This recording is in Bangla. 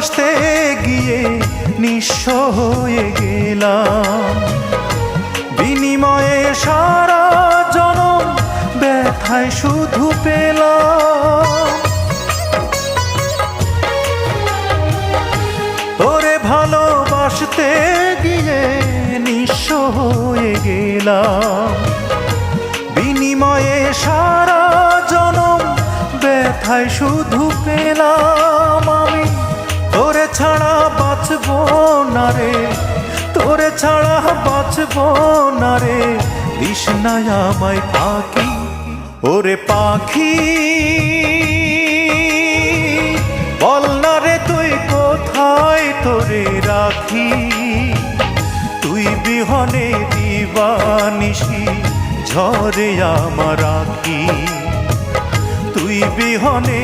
ভালোবাসতে গিয়ে নিঃস্ব হয়ে গেলাম, বিনিময়ে সারা জনম ব্যথায় শুধু পেলাম। তোরে ভালোবাসতে গিয়ে নিঃস্ব হয়ে গেলাম, বিনিময়ে সারা জনম ব্যথায় শুধু পেলাম। আমি তোরে ছাড়া বাঁচব না রে, তোরে ছাড়া বাঁচব না রে, দিস না আমায় পাখি। ওরে পাখি বল না রে তুই কোথায় তোরে রাখি, তুই বিহনে দিবানিশি ঝরে আমার আঁখি, তুই বিহনে